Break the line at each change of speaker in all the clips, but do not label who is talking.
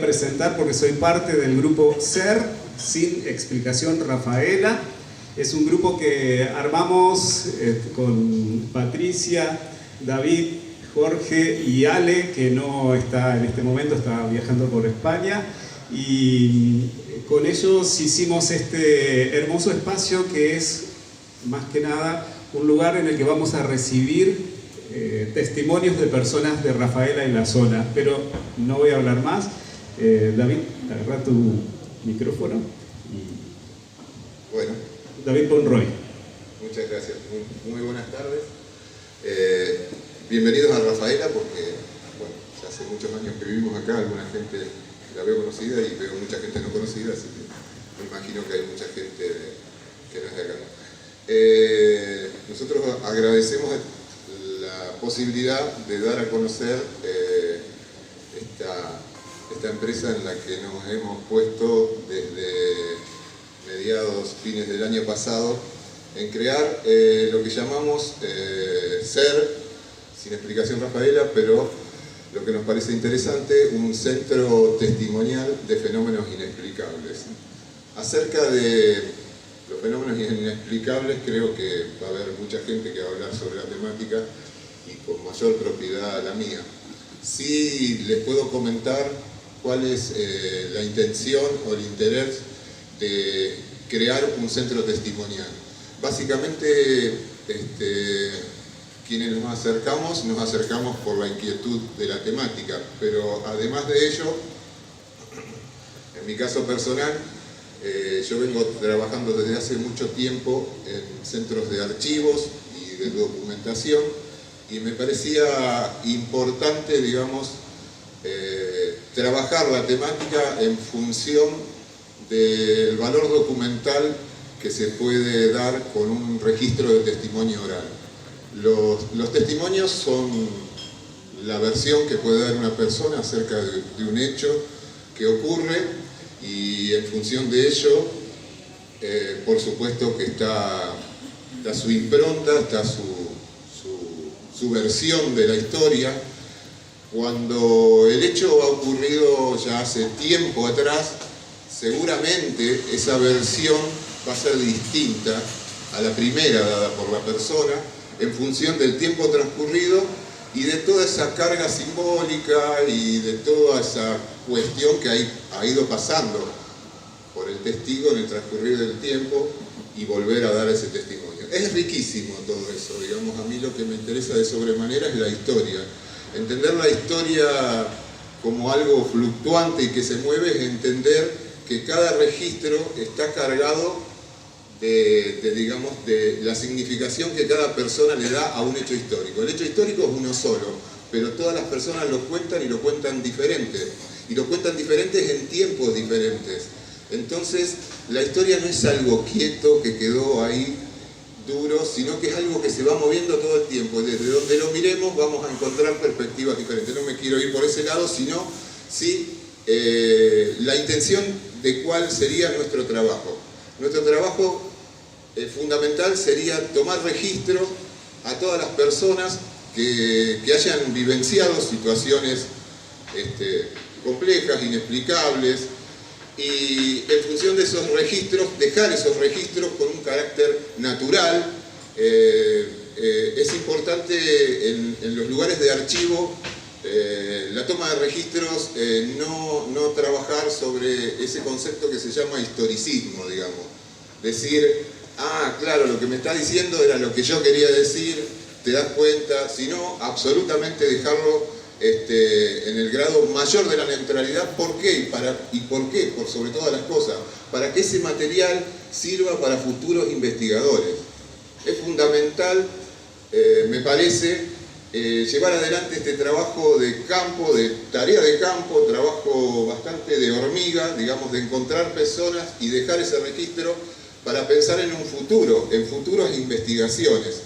presentar porque soy parte del grupo SER, Sin Explicación Rafaela. Es un grupo que armamos con Patricia, David, Jorge y Ale, que no está en este momento, está viajando por España. Y con ellos hicimos este hermoso espacio que es, más que nada, un lugar en el que vamos a recibir testimonios de personas de Rafaela y la zona. Pero no voy a hablar más. David, agarra tu micrófono.
Bueno.
David Monroy.
Muchas gracias. Muy buenas tardes. Bienvenidos a Rafaela, porque bueno, ya hace muchos años que vivimos acá, alguna gente la veo conocida y veo mucha gente no conocida, así que me imagino que hay mucha gente que no es de acá. Nosotros agradecemos la posibilidad de dar a conocer esta empresa en la que nos hemos puesto desde mediados, fines del año pasado, en crear lo que llamamos SER, Sin Explicación Rafaela, pero lo que nos parece interesante, un centro testimonial de fenómenos inexplicables. Acerca de los fenómenos inexplicables, creo que va a haber mucha gente que va a hablar sobre la temática y con mayor propiedad la mía. Sí les puedo comentar cuál es la intención o el interés de crear un centro testimonial. Básicamente, quienes nos acercamos por la inquietud de la temática, pero además de ello, en mi caso personal, yo vengo trabajando desde hace mucho tiempo en centros de archivos y de documentación, y me parecía importante, digamos, trabajar la temática en función del valor documental que se puede dar con un registro de testimonio oral. Los testimonios son la versión que puede dar una persona acerca de un hecho que ocurre, y en función de ello, por supuesto que está su impronta, está su versión de la historia. Cuando el hecho ha ocurrido ya hace tiempo atrás, seguramente esa versión va a ser distinta a la primera dada por la persona, en función del tiempo transcurrido y de toda esa carga simbólica y de toda esa cuestión que ha ido pasando por el testigo en el transcurrir del tiempo y volver a dar ese testimonio. Es riquísimo todo eso, digamos. A mí lo que me interesa de sobremanera es la historia. Entender la historia como algo fluctuante y que se mueve es entender que cada registro está cargado de la significación que cada persona le da a un hecho histórico. El hecho histórico es uno solo, pero todas las personas lo cuentan y lo cuentan diferente. Y lo cuentan diferentes en tiempos diferentes. Entonces, la historia no es algo quieto que quedó ahí duro, sino que es algo que se va moviendo todo el tiempo. Desde donde lo miremos vamos a encontrar perspectivas diferentes. No me quiero ir por ese lado, sino sí la intención de cuál sería nuestro trabajo. Nuestro trabajo fundamental sería tomar registro a todas las personas que hayan vivenciado situaciones complejas, inexplicables, y en función de esos registros, dejar esos registros con un carácter natural. Es importante en los lugares de archivo, la toma de registros, no trabajar sobre ese concepto que se llama historicismo, digamos. Decir, claro, lo que me está diciendo era lo que yo quería decir, te das cuenta, sino absolutamente dejarlo en el grado mayor de la neutralidad. ¿Por qué? ¿Y por qué? Por sobre todas las cosas, para que ese material sirva para futuros investigadores. Es fundamental, me parece, llevar adelante este trabajo de campo, de tarea de campo, trabajo bastante de hormiga, digamos, de encontrar personas y dejar ese registro para pensar en un futuro, en futuras investigaciones.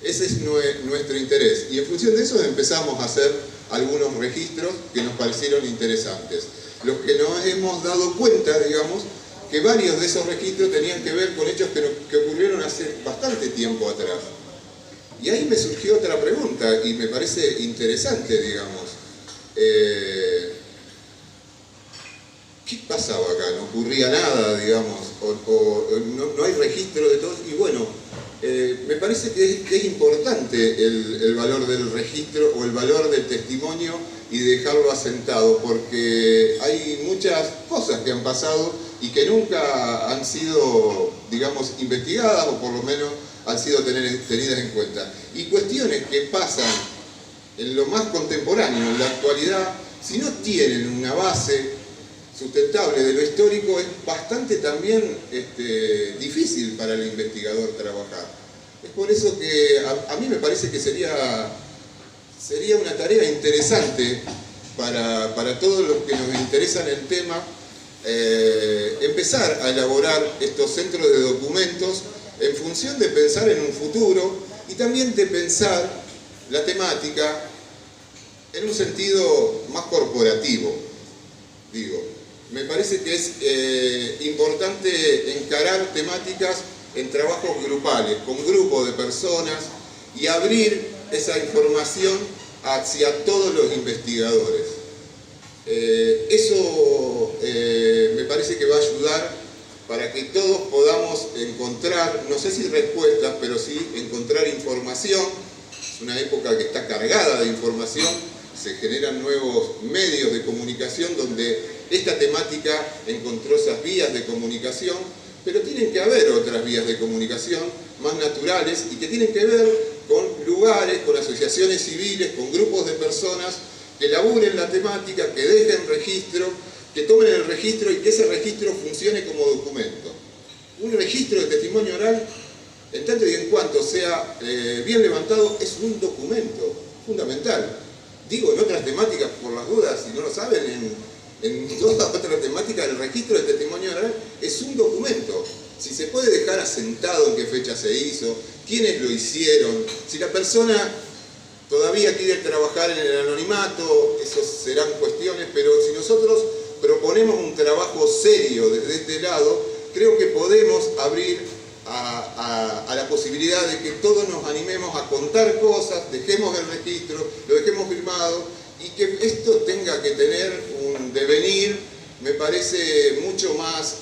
Ese es nuestro interés, y en función de eso empezamos a hacer algunos registros que nos parecieron interesantes. Los que nos hemos dado cuenta, digamos, que varios de esos registros tenían que ver con hechos que ocurrieron hace bastante tiempo atrás. Y ahí me surgió otra pregunta, y me parece interesante, digamos. ¿qué pasaba acá? No ocurría nada, digamos, no hay registro de todo. Y bueno, me parece que es importante el valor del registro o el valor del testimonio y dejarlo asentado, porque hay muchas cosas que han pasado y que nunca han sido, digamos, investigadas o por lo menos han sido tenidas en cuenta. Y cuestiones que pasan en lo más contemporáneo, en la actualidad, si no tienen una base sustentable de lo histórico, es bastante también difícil para el investigador trabajar. Es por eso que a mí me parece que sería una tarea interesante para todos los que nos interesan el tema, empezar a elaborar estos centros de documentos en función de pensar en un futuro y también de pensar la temática en un sentido más corporativo. Digo, me parece que es importante encarar temáticas en trabajos grupales, con grupos de personas y abrir esa información hacia todos los investigadores. Eso me parece que va a ayudar para que todos podamos encontrar, no sé si respuestas, pero sí encontrar información. Es una época que está cargada de información, se generan nuevos medios de comunicación donde esta temática encontró esas vías de comunicación, pero tienen que haber otras vías de comunicación más naturales y que tienen que ver con lugares, con asociaciones civiles, con grupos de personas que laburen la temática, que dejen registro, que tomen el registro y que ese registro funcione como documento. Un registro de testimonio oral, en tanto y en cuanto sea bien levantado, es un documento fundamental. Digo, en otras temáticas, por las dudas, si no lo saben, en toda otra temática, el registro de testimonio oral es un documento. Si se puede dejar asentado en qué fecha se hizo, quiénes lo hicieron, si la persona todavía quiere trabajar en el anonimato, esas serán cuestiones, pero si nosotros proponemos un trabajo serio desde este lado, creo que podemos abrir a la posibilidad de que todos nos animemos a contar cosas, dejemos el registro, lo dejemos firmado y que esto tenga que tener un devenir, me parece mucho más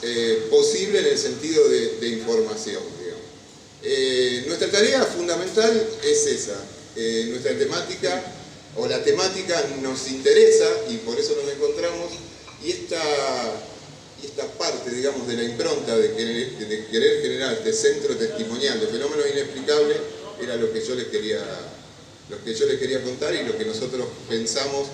posible en el sentido de información, digamos. Nuestra tarea fundamental es esa. Nuestra temática o la temática nos interesa y por eso nos encontramos y esta parte, digamos, de la impronta de querer generar este centro testimonial de fenómenos inexplicables era lo que yo les quería contar y lo que nosotros pensamos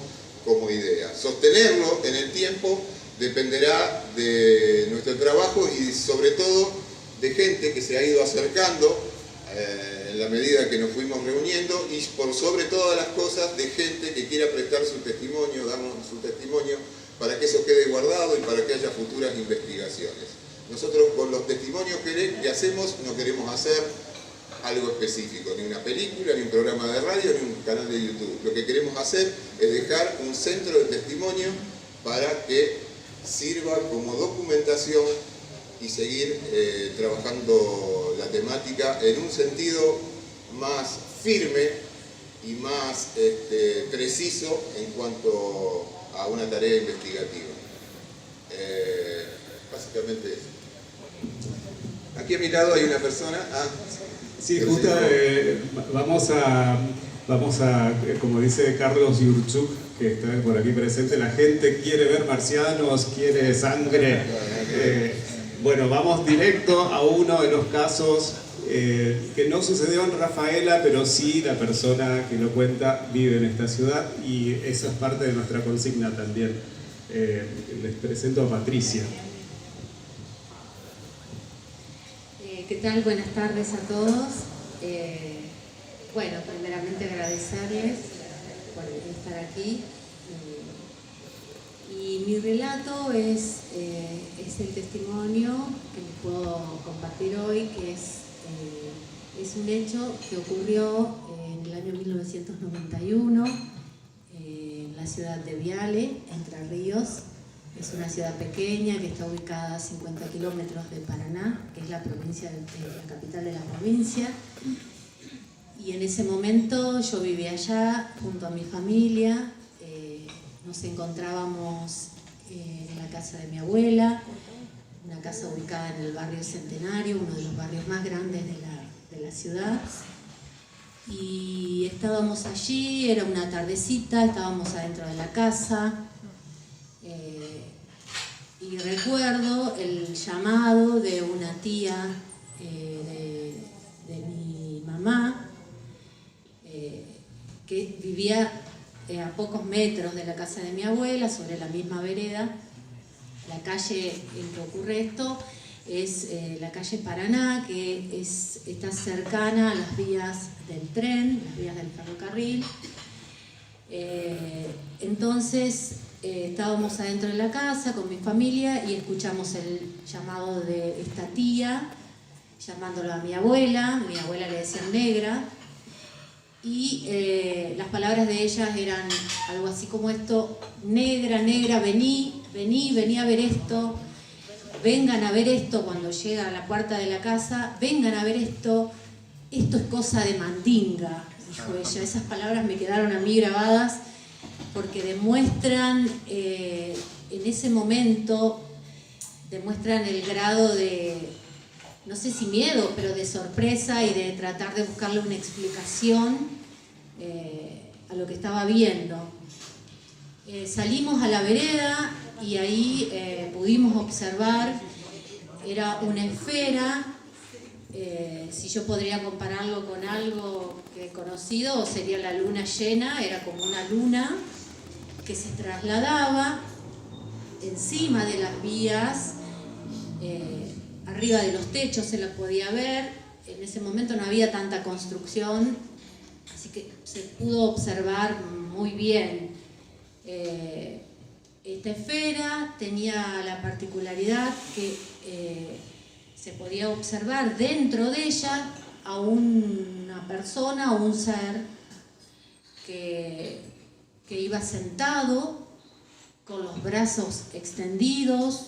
como idea. Sostenerlo en el tiempo dependerá de nuestro trabajo y sobre todo de gente que se ha ido acercando en la medida que nos fuimos reuniendo y por sobre todas las cosas de gente que quiera prestar su testimonio, darnos su testimonio para que eso quede guardado y para que haya futuras investigaciones. Nosotros con los testimonios que hacemos no queremos hacer algo específico, ni una película, ni un programa de radio, ni un canal de YouTube. Lo que queremos hacer es dejar un centro de testimonio para que sirva como documentación y seguir trabajando la temática en un sentido más firme y más preciso en cuanto a una tarea investigativa. Básicamente eso. Aquí a mi lado hay una persona.
Sí, justo vamos a, como dice Carlos Yurchuk, que está por aquí presente, la gente quiere ver marcianos, quiere sangre. Bueno, vamos directo a uno de los casos que no sucedió en Rafaela, pero sí la persona que lo cuenta vive en esta ciudad y eso es parte de nuestra consigna también. Les presento a Patricia.
¿Qué tal? Buenas tardes a todos. Bueno, primeramente agradecerles por estar aquí. Y mi relato es el testimonio que les puedo compartir hoy, que es un hecho que ocurrió en el año 1991 en la ciudad de Viale, Entre Ríos. Es una ciudad pequeña que está ubicada a 50 kilómetros de Paraná, que es la capital de la provincia. Y en ese momento yo vivía allá junto a mi familia. Nos encontrábamos en la casa de mi abuela, una casa ubicada en el barrio Centenario, uno de los barrios más grandes de la ciudad. Y estábamos allí, era una tardecita, estábamos adentro de la casa. Y recuerdo el llamado de una tía de mi mamá, que vivía a pocos metros de la casa de mi abuela, sobre la misma vereda. La calle en que ocurre esto es la calle Paraná, que está cercana a las vías del tren, las vías del ferrocarril. Entonces estábamos adentro de la casa con mi familia y escuchamos el llamado de esta tía, llamándolo a mi abuela le decían negra, y las palabras de ella eran algo así como esto: negra, negra, vení a ver esto, vengan a ver esto. Cuando llega a la puerta de la casa, vengan a ver esto es cosa de mandinga, dijo ella. Esas palabras me quedaron a mí grabadas porque demuestran, en ese momento, demuestran el grado de, no sé si miedo, pero de sorpresa y de tratar de buscarle una explicación a lo que estaba viendo. Salimos a la vereda y ahí pudimos observar, era una esfera, si yo podría compararlo con algo que he conocido, sería la luna llena, era como una luna que se trasladaba encima de las vías, arriba de los techos se la podía ver. En ese momento no había tanta construcción, así que se pudo observar muy bien. Esta esfera tenía la particularidad que se podía observar dentro de ella a una persona o un ser que iba sentado con los brazos extendidos,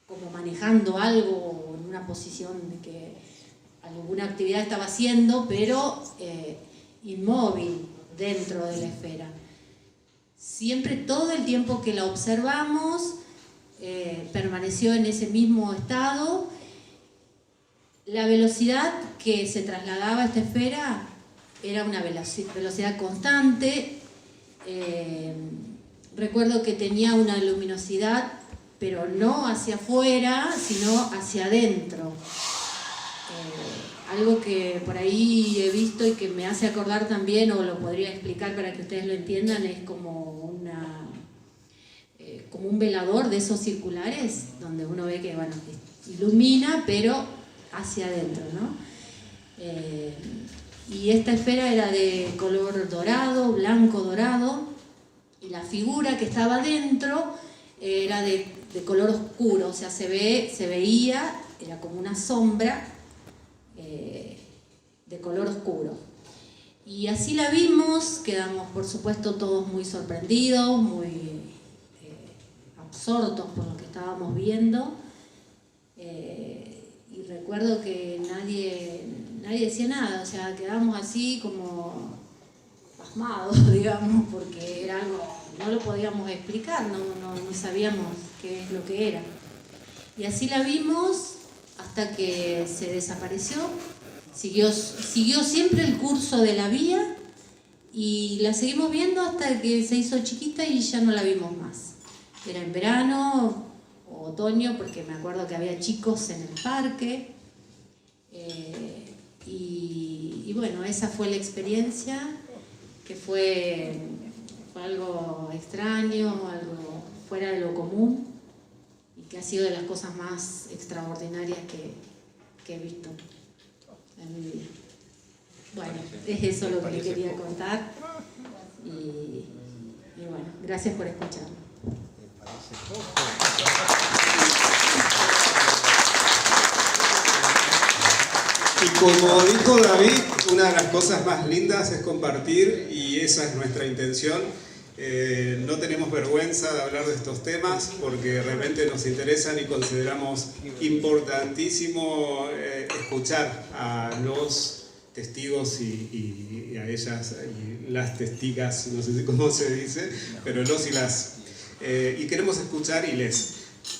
como manejando algo en una posición de que alguna actividad estaba haciendo, pero inmóvil dentro de la esfera. Siempre, todo el tiempo que la observamos, permaneció en ese mismo estado. La velocidad que se trasladaba esta esfera era una velocidad constante. Recuerdo que tenía una luminosidad, pero no hacia afuera, sino hacia adentro. Algo que por ahí he visto y que me hace acordar también, o lo podría explicar para que ustedes lo entiendan, es como un velador de esos circulares, donde uno ve que, bueno, ilumina, pero hacia adentro, ¿no? Y esta esfera era de color dorado, blanco dorado, y la figura que estaba dentro era de color oscuro, o sea, se veía, era como una sombra de color oscuro. Y así la vimos, quedamos por supuesto todos muy sorprendidos, muy absortos por lo que estábamos viendo. Y recuerdo que nadie decía nada, o sea, quedamos así como pasmados, digamos, porque era algo, no lo podíamos explicar, no sabíamos qué es lo que era. Y así la vimos hasta que se desapareció. Siguió siempre el curso de la vía y la seguimos viendo hasta que se hizo chiquita y ya no la vimos más. Era en verano o otoño, porque me acuerdo que había chicos en el parque. Y bueno, esa fue la experiencia, que fue algo extraño, algo fuera de lo común, y que ha sido de las cosas más extraordinarias que he visto en mi vida. Bueno, es eso lo que le quería contar, y bueno, gracias por escucharme.
Y como dijo David, una de las cosas más lindas es compartir, y esa es nuestra intención. No tenemos vergüenza de hablar de estos temas porque realmente nos interesan y consideramos importantísimo escuchar a los testigos y a ellas, y las testigas, no sé cómo se dice, pero los y las y queremos escuchar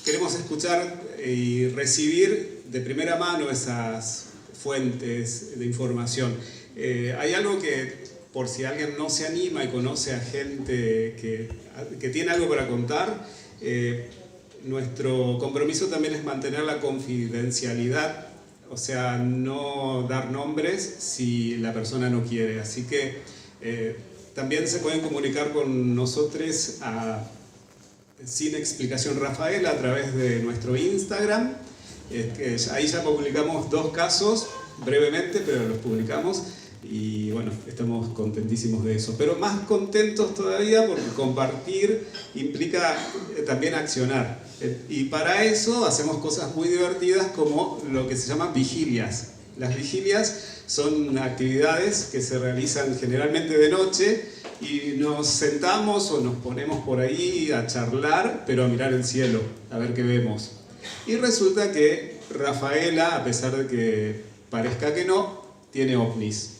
queremos escuchar y recibir de primera mano esas fuentes de información. Hay algo que, por si alguien no se anima y conoce a gente que tiene algo para contar, nuestro compromiso también es mantener la confidencialidad, o sea, no dar nombres si la persona no quiere. Así que también se pueden comunicar con nosotros Sin Explicación Rafaela a través de nuestro Instagram. Ahí ya publicamos 2 casos, brevemente, pero los publicamos. Y bueno, estamos contentísimos de eso. Pero más contentos todavía porque compartir implica también accionar. Y para eso hacemos cosas muy divertidas como lo que se llaman vigilias. Las vigilias son actividades que se realizan generalmente de noche y nos sentamos o nos ponemos por ahí a charlar, pero a mirar el cielo, a ver qué vemos. Y resulta que Rafaela, a pesar de que parezca que no, tiene ovnis.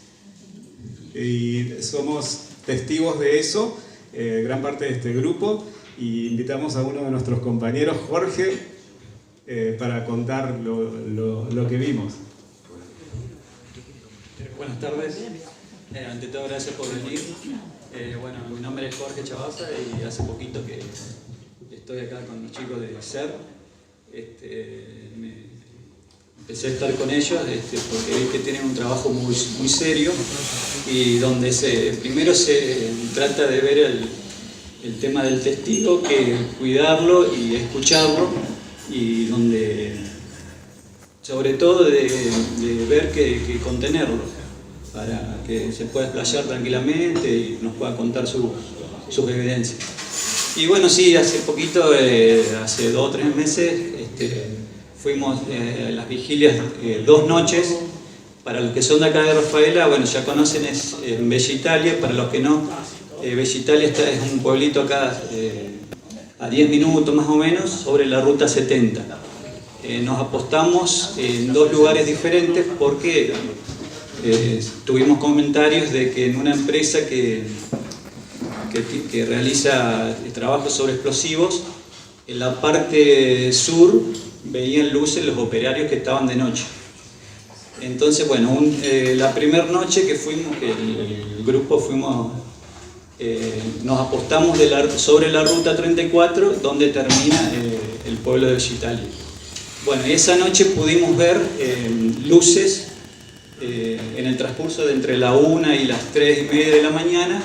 Y somos testigos de eso, gran parte de este grupo, y invitamos a uno de nuestros compañeros, Jorge, para contar lo que vimos.
Buenas tardes, ante todo gracias por venir. Bueno, mi nombre es Jorge Chavaza y hace poquito que estoy acá con los chicos de SER. Empecé a estar con ellos porque vi que tienen un trabajo muy serio y donde primero se trata de ver el tema del testigo, que cuidarlo y escucharlo, y donde sobre todo de ver que contenerlo para que se pueda explayar tranquilamente y nos pueda contar sus evidencias. Y bueno, sí, hace poquito, hace 2 o 3 meses, fuimos a las vigilias 2 noches. Para los que son de acá de Rafaela, bueno, ya conocen, es en Bella Italia. Para los que no, Bella Italia es un pueblito acá a 10 minutos más o menos, sobre la ruta 70. Nos apostamos en 2 lugares diferentes porque tuvimos comentarios de que en una empresa que realiza trabajos sobre explosivos, en la parte sur veían luces los operarios que estaban de noche. Entonces, bueno, la primera noche que fuimos, que el grupo fuimos, nos apostamos sobre la ruta 34, donde termina el pueblo de Bella Italia. Bueno, esa noche pudimos ver luces en el transcurso de entre la 1 y las 3:30 de la mañana,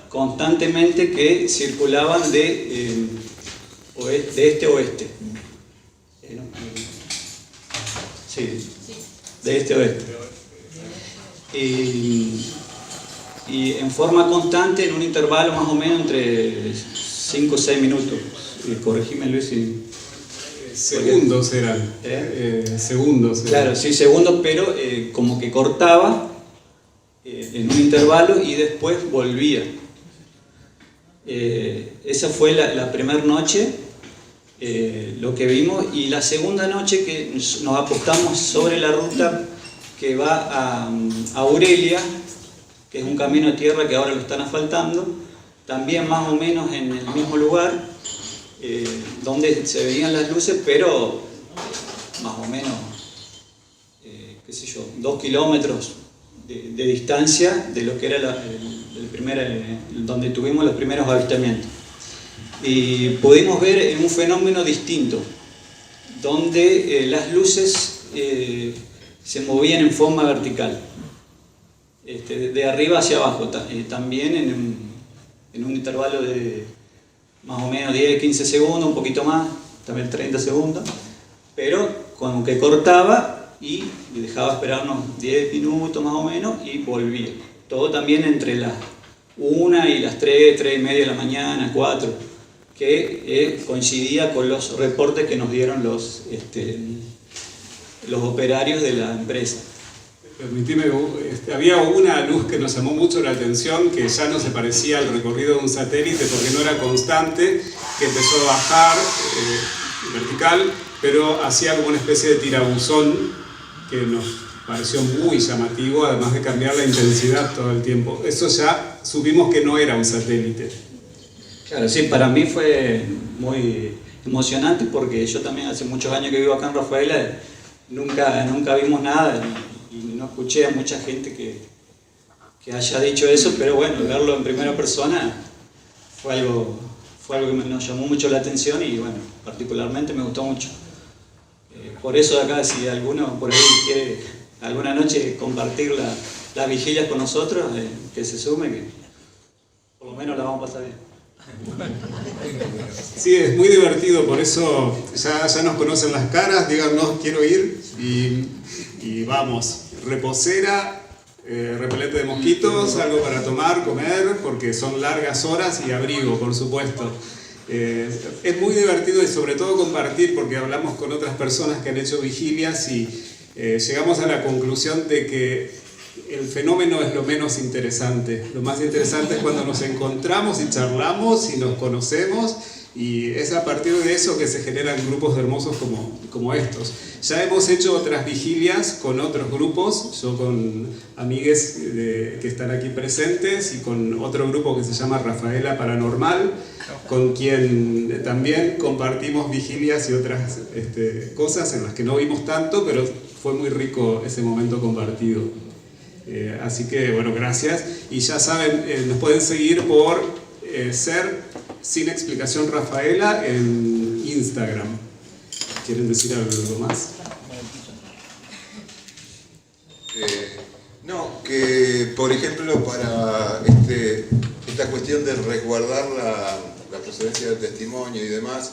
constantemente, que circulaban de este a oeste. Sí, de este a oeste. Y en forma constante, en un intervalo más o menos entre 5 o 6 minutos. Corregime, Luis.
Segundos eran. Segundos eran.
Claro, sí, segundos, pero como que cortaba en un intervalo y después volvía. Esa fue la primera noche, lo que vimos. Y la segunda noche, que nos apostamos sobre la ruta que va a Aurelia, que es un camino de tierra que ahora lo están asfaltando, también más o menos en el mismo lugar, donde se veían las luces, pero más o menos, 2 kilómetros de distancia de lo que era donde tuvimos los primeros avistamientos. Y pudimos ver un fenómeno distinto, donde las luces se movían en forma vertical, de arriba hacia abajo, también en un intervalo de más o menos 10-15 segundos, un poquito más, también 30 segundos, pero como que cortaba y dejaba esperar unos 10 minutos más o menos y volvía. Todo también entre las 1 y las 3:30 de la mañana, 4, que coincidía con los reportes que nos dieron los operarios de la empresa.
Permitime, había una luz que nos llamó mucho la atención, que ya no se parecía al recorrido de un satélite porque no era constante, que empezó a bajar vertical, pero hacía como una especie de tirabuzón que nos pareció muy llamativo, además de cambiar la intensidad todo el tiempo. Eso ya supimos que no era un satélite.
Claro, sí, para mí fue muy emocionante porque yo también hace muchos años que vivo acá en Rafaela, nunca vimos nada y no escuché a mucha gente que haya dicho eso, pero bueno, verlo en primera persona fue algo que nos llamó mucho la atención y bueno, particularmente me gustó mucho. Por eso acá, si alguno por ahí quiere alguna noche compartir las vigilias con nosotros, que se sume, que por lo menos la vamos a pasar bien.
Sí, es muy divertido, por eso ya nos conocen las caras, díganos quiero ir y vamos. Reposera, repelente de mosquitos, algo para tomar, comer, porque son largas horas y abrigo, por supuesto. Es muy divertido y sobre todo compartir, porque hablamos con otras personas que han hecho vigilias y llegamos a la conclusión de que el fenómeno es lo menos interesante. Lo más interesante es cuando nos encontramos y charlamos y nos conocemos, y es a partir de eso que se generan grupos hermosos como estos. Ya hemos hecho otras vigilias con otros grupos, yo con amigues que están aquí presentes y con otro grupo que se llama Rafaela Paranormal, con quien también compartimos vigilias y otras cosas en las que no vimos tanto, pero fue muy rico ese momento compartido. Así que bueno, gracias. Y ya saben, nos pueden seguir por Ser Sin Explicación Rafaela en Instagram. ¿Quieren decir algo más?
No, que por ejemplo para esta cuestión de resguardar la procedencia del testimonio y demás,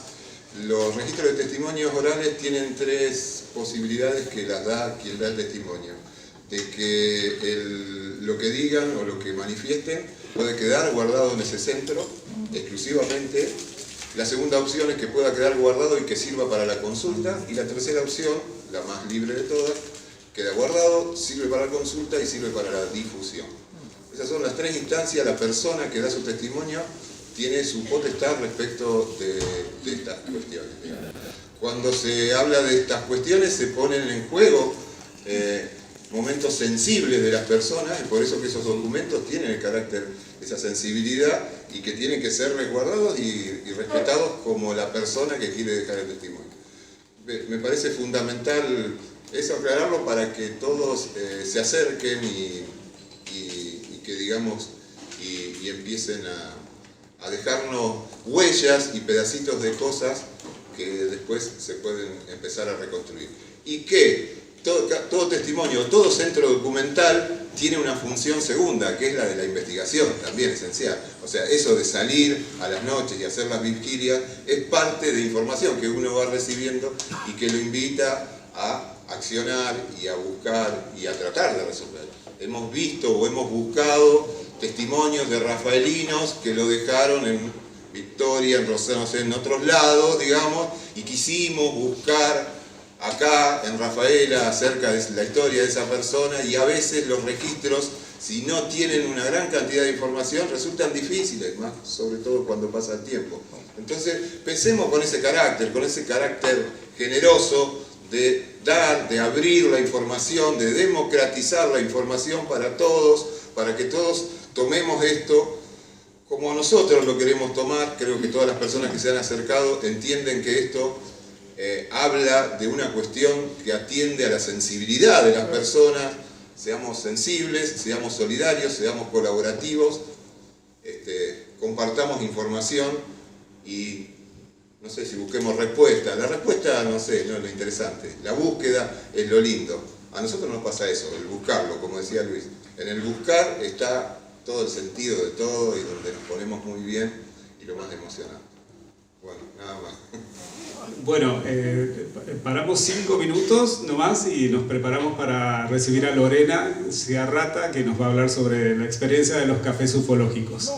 los registros de testimonios orales tienen tres posibilidades que las da quien da el testimonio. De que lo que digan o lo que manifiesten puede quedar guardado en ese centro exclusivamente. La segunda opción es que pueda quedar guardado y que sirva para la consulta. Y la tercera opción, la más libre de todas, queda guardado, sirve para la consulta y sirve para la difusión. Esas son las tres instancias. La persona que da su testimonio tiene su potestad respecto de estas cuestiones. Cuando se habla de estas cuestiones se ponen en juego momentos sensibles de las personas, y por eso que esos documentos tienen el carácter, esa sensibilidad, y que tienen que ser resguardados y respetados como la persona que quiere dejar el testimonio. Me parece fundamental eso, aclararlo para que todos se acerquen y que digamos y empiecen a dejarnos huellas y pedacitos de cosas que después se pueden empezar a reconstruir. Y que todo testimonio, todo centro documental tiene una función segunda, que es la de la investigación, también esencial. O sea, eso de salir a las noches y hacer las vigilias es parte de información que uno va recibiendo y que lo invita a accionar y a buscar y a tratar de resolver. Hemos visto o hemos buscado testimonios de rafaelinos que lo dejaron en Victoria, en Rosario, no sé, en otros lados, digamos, y quisimos buscar acá en Rafaela acerca de la historia de esa persona, y a veces los registros, si no tienen una gran cantidad de información, resultan difíciles, más sobre todo cuando pasa el tiempo. Entonces pensemos con ese carácter generoso de dar, de abrir la información, de democratizar la información para todos, para que todos tomemos esto como nosotros lo queremos tomar. Creo que todas las personas que se han acercado entienden que esto habla de una cuestión que atiende a la sensibilidad de las personas. Seamos sensibles, seamos solidarios, seamos colaborativos, compartamos información y no sé si busquemos respuesta. La respuesta, no sé, no es lo interesante. La búsqueda es lo lindo. A nosotros nos pasa eso, el buscarlo, como decía Luis. En el buscar está todo el sentido de todo y donde nos ponemos muy bien y lo más emocionante. Bueno, nada más.
Bueno, paramos 5 minutos nomás y nos preparamos para recibir a Lorena Ciarrata, que nos va a hablar sobre la experiencia de los cafés ufológicos.